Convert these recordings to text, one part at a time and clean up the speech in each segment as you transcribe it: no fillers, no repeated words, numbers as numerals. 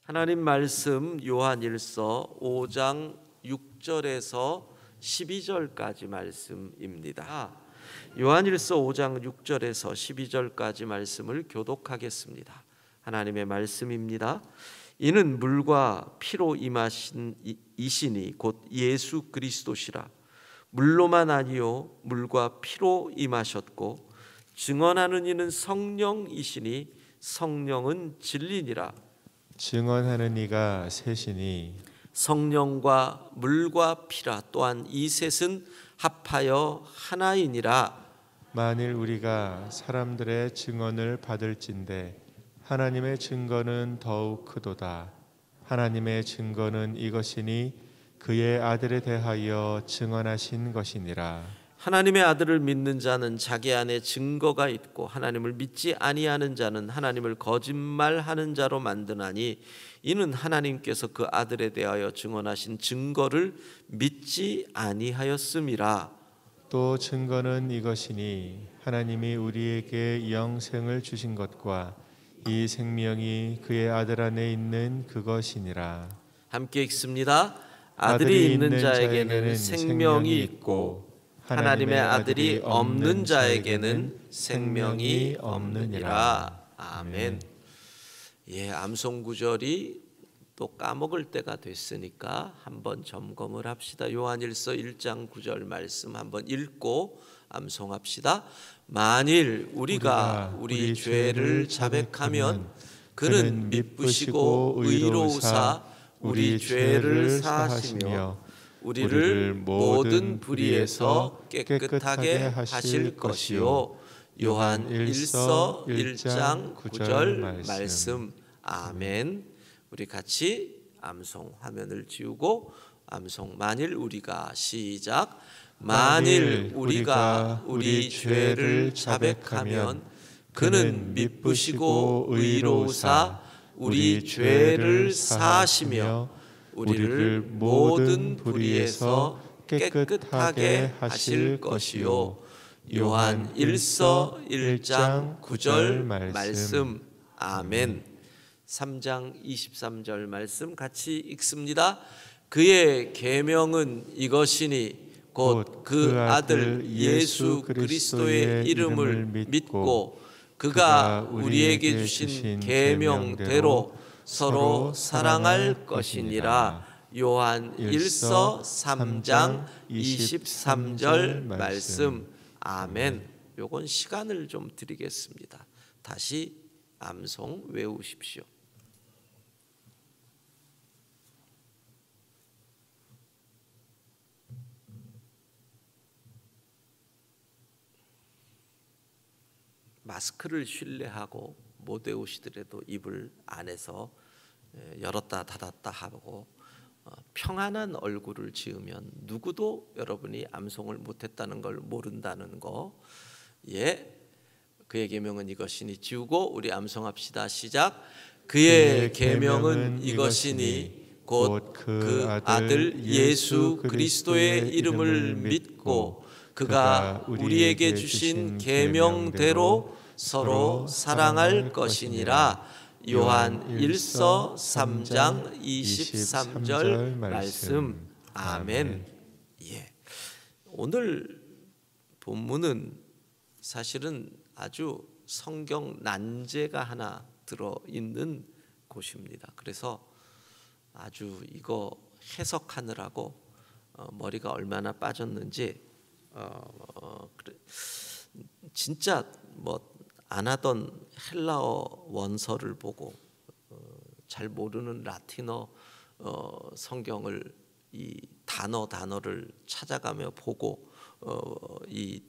하나님 말씀 요한일서 5장 6절에서 12절까지 말씀입니다. 요한일서 5장 6절에서 12절까지 말씀을 교독하겠습니다. 하나님의 말씀입니다. 이는 물과 피로 임하신 이시니 곧 예수 그리스도시라. 물로만 아니요 물과 피로 임하셨고 증언하는 이는 성령이시니 성령은 진리니라. 증언하는 이가 셋이니 성령과 물과 피라. 또한 이 셋은 합하여 하나이니라. 만일 우리가 사람들의 증언을 받을진대 하나님의 증거는 더욱 크도다. 하나님의 증거는 이것이니 그의 아들에 대하여 증언하신 것이니라. 하나님의 아들을 믿는 자는 자기 안에 증거가 있고 하나님을 믿지 아니하는 자는 하나님을 거짓말하는 자로 만드나니 이는 하나님께서 그 아들에 대하여 증언하신 증거를 믿지 아니하였음이라. 또 증거는 이것이니 하나님이 우리에게 영생을 주신 것과 이 생명이 그의 아들 안에 있는 그것이니라. 함께 읽습니다. 아들이 있는 자에게는 생명이 있고 하나님의 아들이 없는 자에게는 생명이 없느니라. 아멘. 예, 암송 구절이 또 까먹을 때가 됐으니까 한번 점검을 합시다. 요한일서 1장 9절 말씀 한번 읽고 암송합시다. 만일 우리가 우리 죄를 자백하면 그는 미쁘시고 의로우사 우리 죄를 사하시며 우리를 모든 불의에서 깨끗하게 하실 것이요. 요한 1서 1장 9절 말씀. 아멘. 우리 같이 암송 화면을 지우고 암송 만일 우리가 시작. 만일 우리가 우리 죄를 자백하면 그는 미쁘시고 의로우사 우리 죄를 사하시며 우리를 모든 불의에서 깨끗하게 하실 것이요. 요한 1서 1장 9절 말씀. 아멘. 3장 23절 말씀 같이 읽습니다. 그의 계명은 이것이니 곧 그 아들 예수 그리스도의 이름을 믿고 그가 우리에게 주신 계명대로 서로 사랑할 것이니라. 요한 1서 3장 23절 말씀. 아멘. 요건 시간을 좀 드리겠습니다. 다시 암송 외우십시오. 마스크를 신뢰하고 못 외우시더라도 입을 안에서 열었다 닫았다 하고 평안한 얼굴을 지으면 누구도 여러분이 암송을 못했다는 걸 모른다는 거. 예, 그의 계명은 이것이니 지우고 우리 암송합시다. 시작. 그의 계명은 이것이니 곧 그 아들 예수 그리스도의 이름을 믿고 그가 우리에게 주신 계명대로 서로 사랑할 것이니라. 요한 1서 3장 23절 말씀. 아멘. 예. 오늘 본문은 사실은 아주 성경 난제가 하나 들어있는 곳입니다. 그래서 아주 이거 해석하느라고 머리가 얼마나 빠졌는지 진짜 뭐 안 하던 헬라어 원서를 보고 잘 모르는 라틴어 성경을 이 단어를 찾아가며 보고 이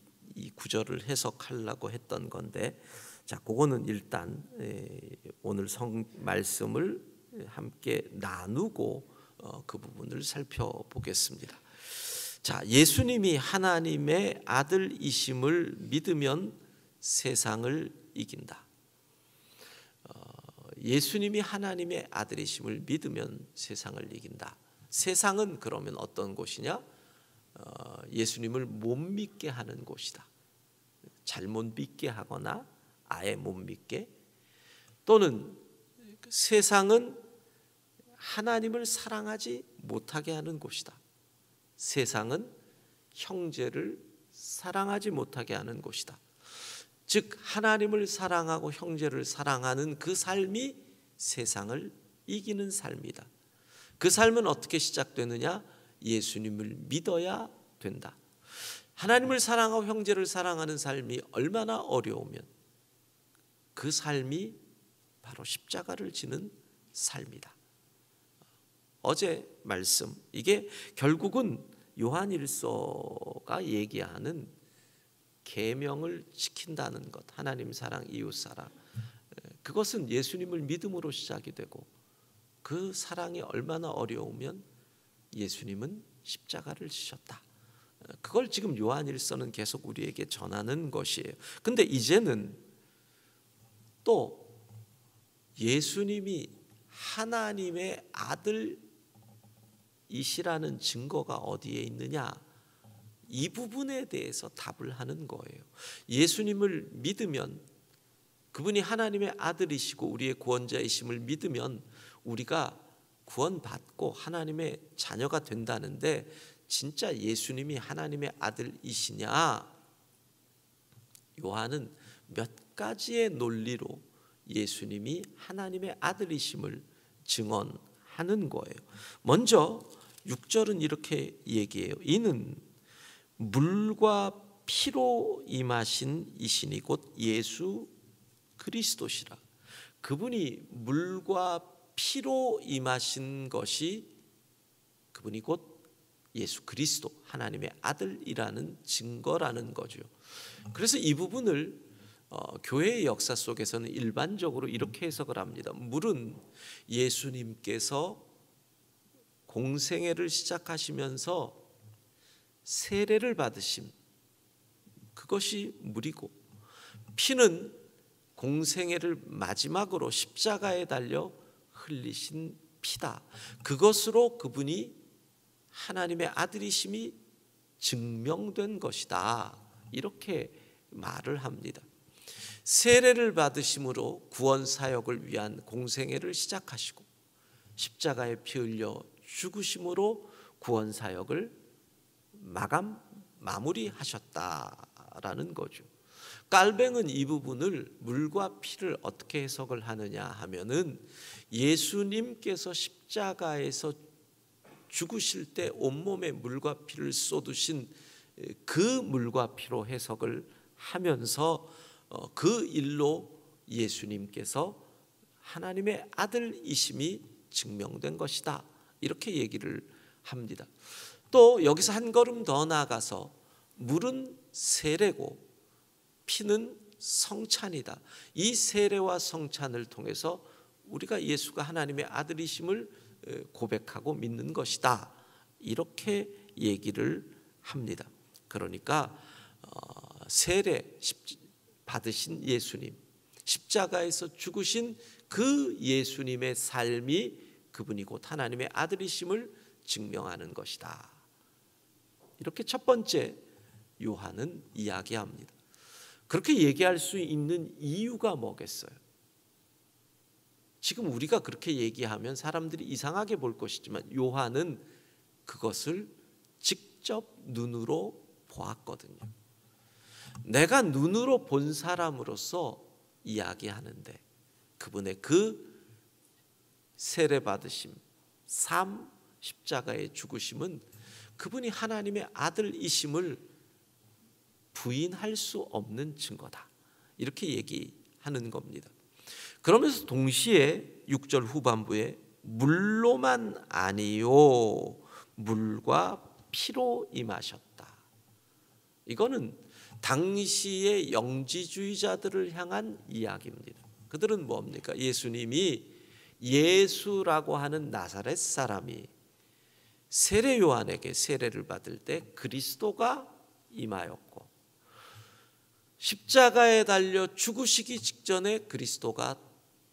구절을 해석하려고 했던 건데, 자, 그거는 일단 오늘 말씀을 함께 나누고 그 부분을 살펴보겠습니다. 자, 예수님이 하나님의 아들이심을 믿으면 세상을 이긴다. 예수님이 하나님의 아들이심을 믿으면 세상을 이긴다. 세상은 그러면 어떤 곳이냐? 예수님을 못 믿게 하는 곳이다. 잘못 믿게 하거나 아예 못 믿게, 또는 세상은 하나님을 사랑하지 못하게 하는 곳이다. 세상은 형제를 사랑하지 못하게 하는 곳이다. 즉 하나님을 사랑하고 형제를 사랑하는 그 삶이 세상을 이기는 삶이다. 그 삶은 어떻게 시작되느냐? 예수님을 믿어야 된다. 하나님을 사랑하고 형제를 사랑하는 삶이 얼마나 어려우면 그 삶이 바로 십자가를 지는 삶이다. 어제 말씀, 이게 결국은 요한일서가 얘기하는 계명을 지킨다는 것, 하나님 사랑, 이웃 사랑, 그것은 예수님을 믿음으로 시작이 되고 그 사랑이 얼마나 어려우면 예수님은 십자가를 지셨다. 그걸 지금 요한일서는 계속 우리에게 전하는 것이에요. 근데 이제는 또 예수님이 하나님의 아들이시라는 증거가 어디에 있느냐? 이 부분에 대해서 답을 하는 거예요. 예수님을 믿으면, 그분이 하나님의 아들이시고 우리의 구원자이심을 믿으면 우리가 구원받고 하나님의 자녀가 된다는데, 진짜 예수님이 하나님의 아들이시냐? 요한은 몇 가지의 논리로 예수님이 하나님의 아들이심을 증언하는 거예요. 먼저 6절은 이렇게 얘기해요. 이는 물과 피로 임하신 이시니 곧 예수 그리스도시라. 그분이 물과 피로 임하신 것이 그분이 곧 예수 그리스도, 하나님의 아들이라는 증거라는 거죠. 그래서 이 부분을 교회의 역사 속에서는 일반적으로 이렇게 해석을 합니다. 물은 예수님께서 공생애를 시작하시면서 세례를 받으심, 그것이 물이고, 피는 공생애를 마지막으로 십자가에 달려 흘리신 피다. 그것으로 그분이 하나님의 아들이심이 증명된 것이다. 이렇게 말을 합니다. 세례를 받으심으로 구원 사역을 위한 공생애를 시작하시고 십자가에 피 흘려 죽으심으로 구원 사역을 마무리하셨다라는 거죠. 깔뱅은 이 부분을 물과 피를 어떻게 해석을 하느냐 하면은 예수님께서 십자가에서 죽으실 때 온몸에 물과 피를 쏟으신 그 물과 피로 해석을 하면서 그 일로 예수님께서 하나님의 아들이심이 증명된 것이다. 이렇게 얘기를 합니다. 또 여기서 한 걸음 더 나아가서 물은 세례고 피는 성찬이다. 이 세례와 성찬을 통해서 우리가 예수가 하나님의 아들이심을 고백하고 믿는 것이다. 이렇게 얘기를 합니다. 그러니까 세례 받으신 예수님, 십자가에서 죽으신 그 예수님의 삶이 그분이 곧 하나님의 아들이심을 증명하는 것이다. 이렇게 첫 번째 요한은 이야기합니다. 그렇게 얘기할 수 있는 이유가 뭐겠어요? 지금 우리가 그렇게 얘기하면 사람들이 이상하게 볼 것이지만 요한은 그것을 직접 눈으로 보았거든요. 내가 눈으로 본 사람으로서 이야기하는데 그분의 그 세례 받으심, 삶, 십자가의 죽으심은 그분이 하나님의 아들이심을 부인할 수 없는 증거다. 이렇게 얘기하는 겁니다. 그러면서 동시에 6절 후반부에 물로만 아니요 물과 피로 임하셨다. 이거는 당시의 영지주의자들을 향한 이야기입니다. 그들은 뭡니까? 예수님이 예수라고 하는 나사렛 사람이 세례 요한에게 세례를 받을 때 그리스도가 임하였고 십자가에 달려 죽으시기 직전에 그리스도가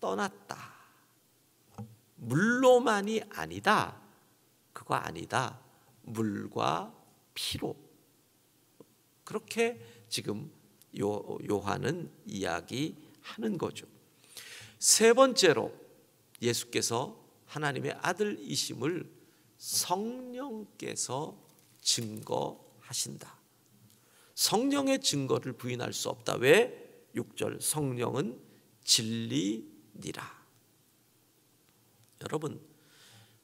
떠났다. 물로만이 아니다. 그거 아니다. 물과 피로. 그렇게 지금 요한은 이야기하는 거죠. 세 번째로 예수께서 하나님의 아들이심을 성령께서 증거하신다. 성령의 증거를 부인할 수 없다. 왜? 6절 성령은 진리니라. 여러분,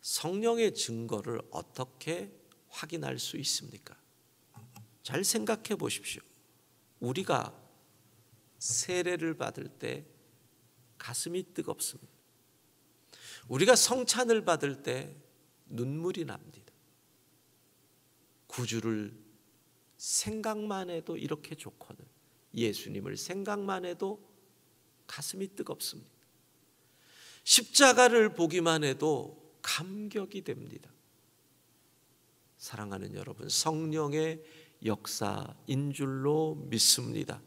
성령의 증거를 어떻게 확인할 수 있습니까? 잘 생각해 보십시오. 우리가 세례를 받을 때 가슴이 뜨겁습니다. 우리가 성찬을 받을 때 눈물이 납니다. 구주를 생각만 해도 이렇게 좋거든. 예수님을 생각만 해도 가슴이 뜨겁습니다. 십자가를 보기만 해도 감격이 됩니다. 사랑하는 여러분, 성령의 역사인 줄로 믿습니다.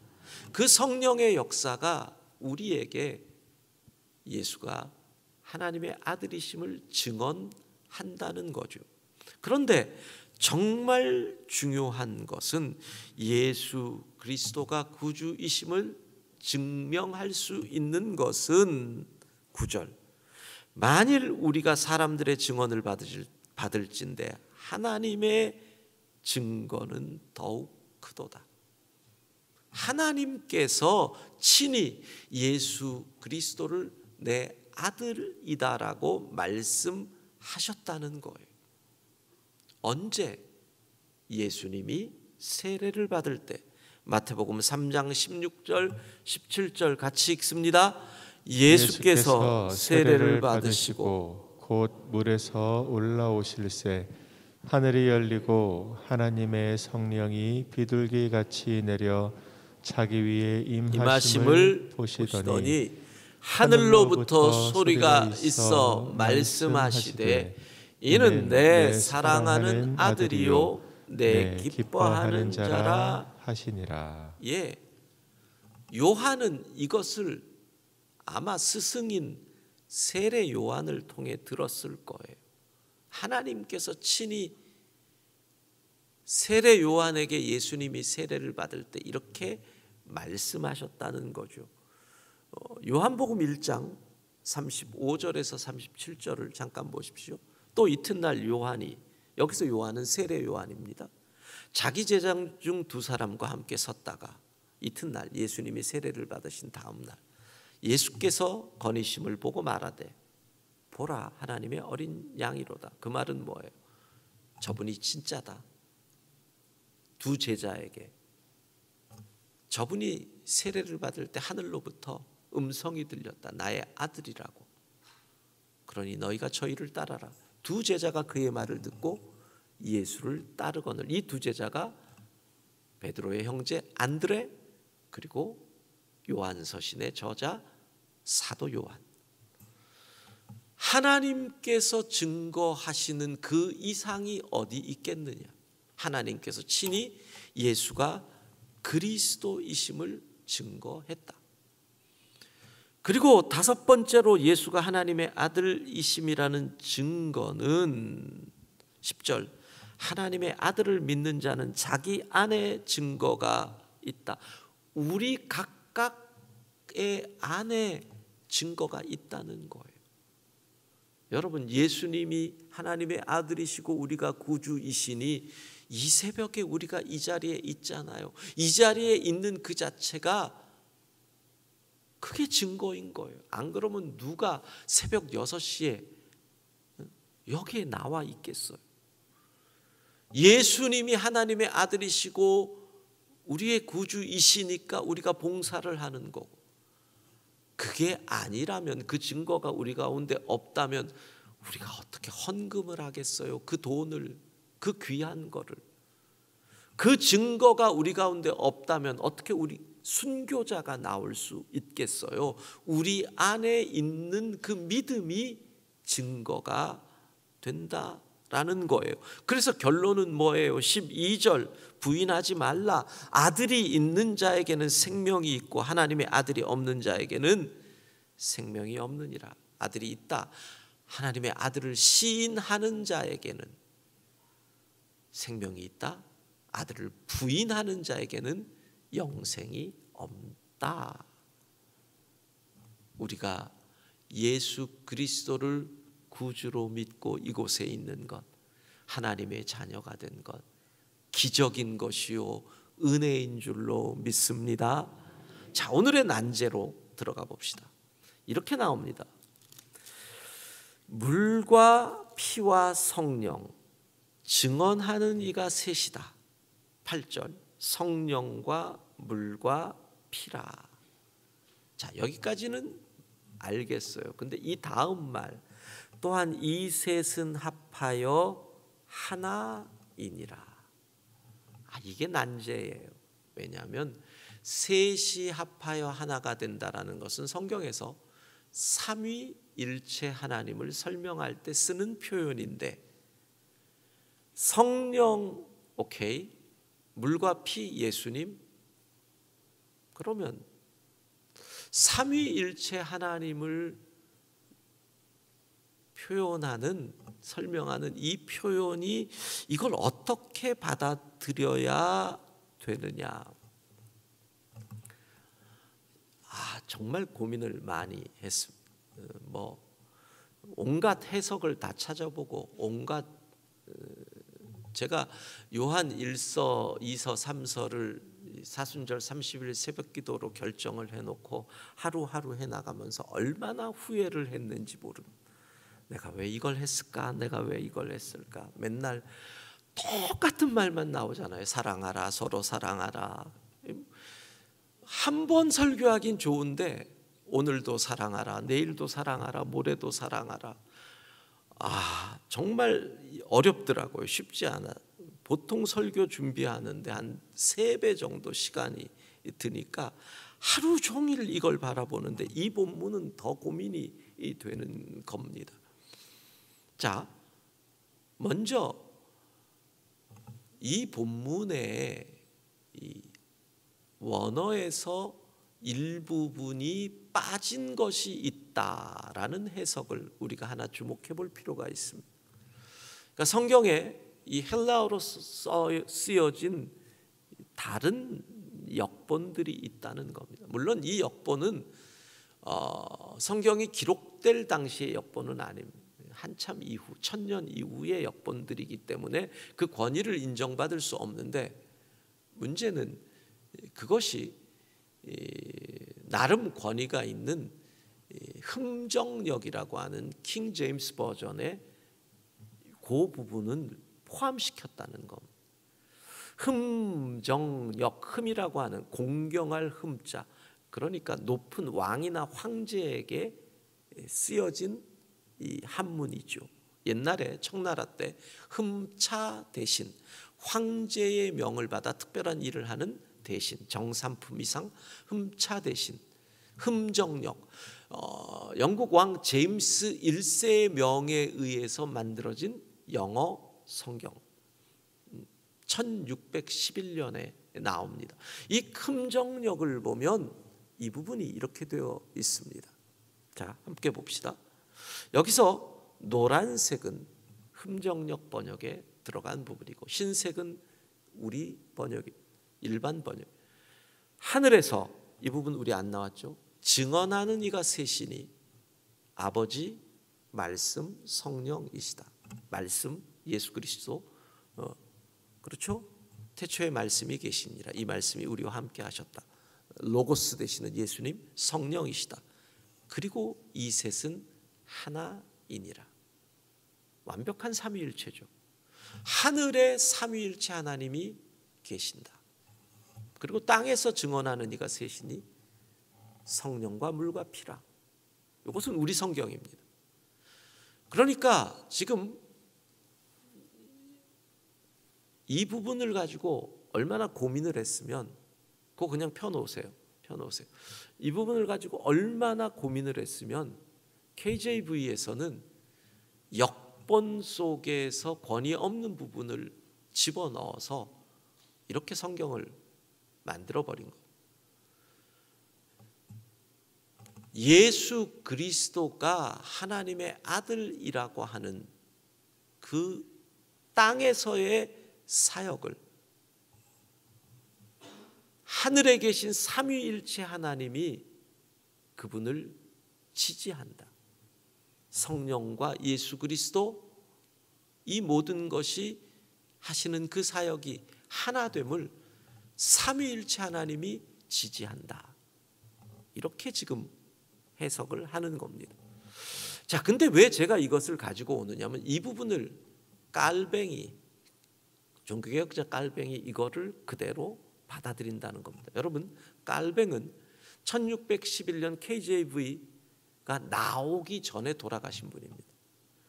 그 성령의 역사가 우리에게 예수가 하나님의 아들이심을 증언한다는 거죠. 그런데 정말 중요한 것은 예수 그리스도가 구주이심을 증명할 수 있는 것은 9절 만일 우리가 사람들의 증언을 받을진대 하나님의 증거는 더욱 크도다. 하나님께서 친히 예수 그리스도를 내 아들이다라고 말씀하셨다는 거예요. 언제? 예수님이 세례를 받을 때. 마태복음 3장 16절 17절 같이 읽습니다. 예수께서 세례를 받으시고 곧 물에서 올라오실새 하늘이 열리고 하나님의 성령이 비둘기같이 내려 자기 위에 임하심을 보시더니 하늘로부터 소리가 있어 말씀하시되 이는 내 사랑하는 아들이요 내 기뻐하는 자라 하시니라. 예, 요한은 이것을 아마 스승인 세례 요한을 통해 들었을 거예요. 하나님께서 친히 세례 요한에게 예수님이 세례를 받을 때 이렇게 말씀하셨다는 거죠. 요한복음 1장 35절에서 37절을 잠깐 보십시오. 또 이튿날 요한이, 여기서 요한은 세례 요한입니다. 자기 제자 중 두 사람과 함께 섰다가 이튿날 예수님이 세례를 받으신 다음 날 예수께서 거니심을 보고 말하되 보라 하나님의 어린 양이로다. 그 말은 뭐예요? 저분이 진짜다. 두 제자에게 저분이 세례를 받을 때 하늘로부터 음성이 들렸다. 나의 아들이라고. 그러니 너희가 저희를 따라라. 두 제자가 그의 말을 듣고 예수를 따르거늘. 이 두 제자가 베드로의 형제 안드레 그리고 요한 서신의 저자 사도 요한. 하나님께서 증거하시는 그 이상이 어디 있겠느냐. 하나님께서 친히 예수가 그리스도이심을 증거했다. 그리고 다섯 번째로 예수가 하나님의 아들이심이라는 증거는 10절 하나님의 아들을 믿는 자는 자기 안에 증거가 있다. 우리 각각의 안에 증거가 있다는 거예요. 여러분, 예수님이 하나님의 아들이시고 우리가 구주이시니 이 새벽에 우리가 이 자리에 있잖아요. 이 자리에 있는 그 자체가 그게 증거인 거예요. 안 그러면 누가 새벽 6시에 여기에 나와 있겠어요? 예수님이 하나님의 아들이시고 우리의 구주이시니까 우리가 봉사를 하는 거고, 그게 아니라면, 그 증거가 우리 가운데 없다면 우리가 어떻게 헌금을 하겠어요? 그 돈을, 그 귀한 거를. 그 증거가 우리 가운데 없다면 어떻게 우리 순교자가 나올 수 있겠어요? 우리 안에 있는 그 믿음이 증거가 된다라는 거예요. 그래서 결론은 뭐예요? 12절 부인하지 말라. 아들이 있는 자에게는 생명이 있고 하나님의 아들이 없는 자에게는 생명이 없느니라. 아들이 있다. 하나님의 아들을 시인하는 자에게는 생명이 있다. 아들을 부인하는 자에게는 영생이 없다. 우리가 예수 그리스도를 구주로 믿고 이곳에 있는 것, 하나님의 자녀가 된 것, 기적인 것이요 은혜인 줄로 믿습니다. 자, 오늘의 난제로 들어가 봅시다. 이렇게 나옵니다. 물과 피와 성령 증언하는 이가 셋이다. 8절, 성령과 물과 피라. 자, 여기까지는 알겠어요. 근데 이 다음 말, 또한 이 셋은 합하여 하나이니라. 이게 난제예요. 왜냐하면 셋이 합하여 하나가 된다라는 것은 성경에서 삼위일체 하나님을 설명할 때 쓰는 표현인데, 성령 오케이, 물과 피 예수님, 그러면 삼위일체 하나님을 표현하는, 설명하는 이 표현이 이걸 어떻게 받아들여야 되느냐. 정말 고민을 많이 했습니다. 온갖 해석을 다 찾아보고, 온갖 제가 요한 1서, 2서, 3서를 사순절 30일 새벽기도로 결정을 해놓고 하루하루 해나가면서 얼마나 후회를 했는지 모릅니다. 내가 왜 이걸 했을까? 내가 왜 이걸 했을까? 맨날 똑같은 말만 나오잖아요. 사랑하라, 서로 사랑하라. 한 번 설교하긴 좋은데 오늘도 사랑하라, 내일도 사랑하라, 모레도 사랑하라. 정말 어렵더라고요. 쉽지 않아. 보통 설교 준비하는데 한 3배 정도 시간이 드니까 하루 종일 이걸 바라보는데 이 본문은 더 고민이 되는 겁니다. 자, 먼저 이 본문에 이 원어에서 일부분이 빠진 것이 있다라는 해석을 우리가 하나 주목해 볼 필요가 있습니다. 그러니까 성경에 이 헬라어로 쓰여진 다른 역본들이 있다는 겁니다. 물론 이 역본은 성경이 기록될 당시의 역본은 아닙니다. 한참 이후, 1000년 이후의 역본들이기 때문에 그 권위를 인정받을 수 없는데, 문제는 그것이 나름 권위가 있는 흠정역이라고 하는 킹 제임스 버전의 그 부분은 포함시켰다는 겁니다. 흠정역, 흠이라고 하는 공경할 흠자, 그러니까 높은 왕이나 황제에게 쓰여진 이 한문이죠. 옛날에 청나라 때 흠차 대신, 황제의 명을 받아 특별한 일을 하는 대신, 정삼품 이상 흠차 대신, 흠정역, 영국 왕 제임스 1세의 명에 의해서 만들어진 영어 성경, 1611년에 나옵니다. 이 흠정역을 보면 이 부분이 이렇게 되어 있습니다. 자, 함께 봅시다. 여기서 노란색은 흠정역 번역에 들어간 부분이고, 흰색은 우리 번역이 일반 번역. 하늘에서, 이 부분 우리 안 나왔죠? 증언하는 이가 셋이니 아버지, 말씀, 성령이시다. 말씀, 예수 그리스도, 그렇죠? 태초에 말씀이 계시니라. 이 말씀이 우리와 함께 하셨다. 로고스 되시는 예수님, 성령이시다. 그리고 이 셋은 하나이니라. 완벽한 삼위일체죠. 하늘에 삼위일체 하나님이 계신다. 그리고 땅에서 증언하는 이가 셋이니 성령과 물과 피라. 이것은 우리 성경입니다. 그러니까 지금 이 부분을 가지고 얼마나 고민을 했으면 그거 그냥 펴놓으세요. 이 부분을 가지고 얼마나 고민을 했으면 KJV에서는 역본 속에서 권위 없는 부분을 집어넣어서 이렇게 성경을 만들어버린 거예요. 예수 그리스도가 하나님의 아들이라고 하는 그 땅에서의 사역을 하늘에 계신 삼위일체 하나님이 그분을 지지한다. 성령과 예수 그리스도 이 모든 것이 하시는 그 사역이 하나됨을 삼위일체 하나님이 지지한다. 이렇게 지금 해석을 하는 겁니다. 자, 근데 왜 제가 이것을 가지고 오느냐면 이 부분을 깔뱅이, 종교개혁자 깔뱅이 이거를 그대로 받아들인다는 겁니다. 여러분, 깔뱅은 1611년 KJV가 나오기 전에 돌아가신 분입니다.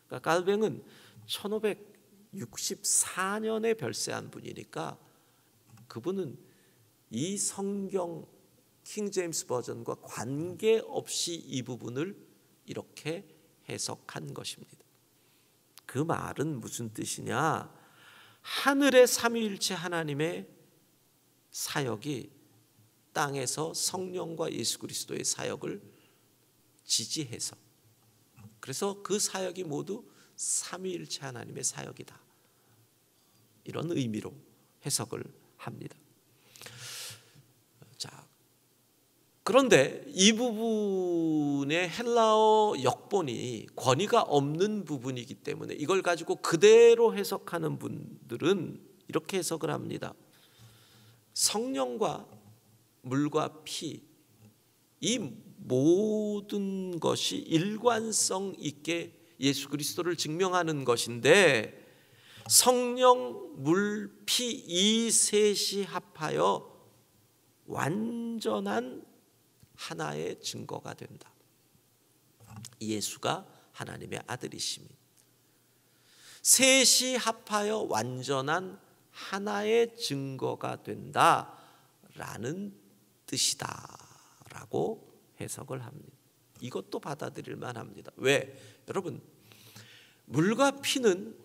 그러니까 깔뱅은 1564년에 별세한 분이니까 그분은 이 성경 킹제임스 버전과 관계없이 이 부분을 이렇게 해석한 것입니다. 그 말은 무슨 뜻이냐? 하늘의 삼위일체 하나님의 사역이 땅에서 성령과 예수 그리스도의 사역을 지지해서, 그래서 그 사역이 모두 삼위일체 하나님의 사역이다, 이런 의미로 해석을 합니다. 자, 그런데 이 부분의 헬라어 역본이 권위가 없는 부분이기 때문에 이걸 가지고 그대로 해석하는 분들은 이렇게 해석을 합니다. 성령과 물과 피, 이 모든 것이 일관성 있게 예수 그리스도를 증명하는 것인데, 성령, 물, 피 이 셋이 합하여 완전한 하나의 증거가 된다. 예수가 하나님의 아들이심이, 셋이 합하여 완전한 하나의 증거가 된다라는 뜻이다라고 해석을 합니다. 이것도 받아들일 만합니다. 왜? 여러분, 물과 피는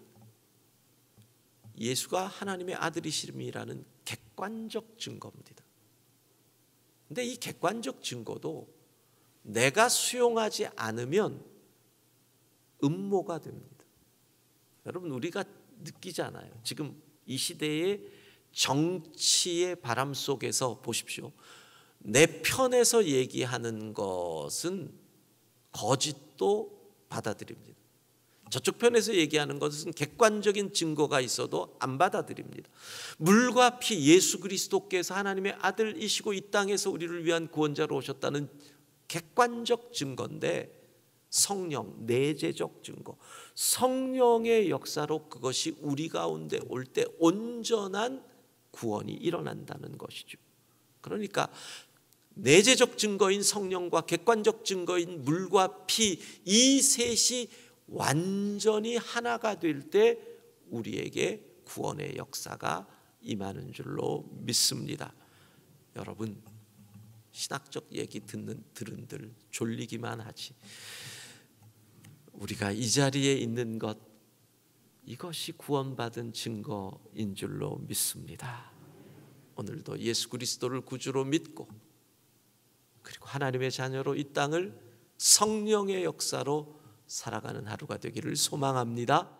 예수가 하나님의 아들이심이라는 객관적 증거입니다. 근데 이 객관적 증거도 내가 수용하지 않으면 음모가 됩니다. 여러분, 우리가 느끼잖아요. 지금 이 시대의 정치의 바람 속에서 보십시오. 내 편에서 얘기하는 것은 거짓도 받아들입니다. 저쪽 편에서 얘기하는 것은 객관적인 증거가 있어도 안 받아들입니다. 물과 피, 예수 그리스도께서 하나님의 아들이시고 이 땅에서 우리를 위한 구원자로 오셨다는 객관적 증거인데, 성령, 내재적 증거, 성령의 역사로 그것이 우리 가운데 올 때 온전한 구원이 일어난다는 것이죠. 그러니까 내재적 증거인 성령과 객관적 증거인 물과 피, 이 셋이 완전히 하나가 될 때 우리에게 구원의 역사가 임하는 줄로 믿습니다. 여러분, 신학적 얘기 들은들 졸리기만 하지, 우리가 이 자리에 있는 것, 이것이 구원받은 증거인 줄로 믿습니다. 오늘도 예수 그리스도를 구주로 믿고, 그리고 하나님의 자녀로 이 땅을 성령의 역사로 살아가는 하루가 되기를 소망합니다.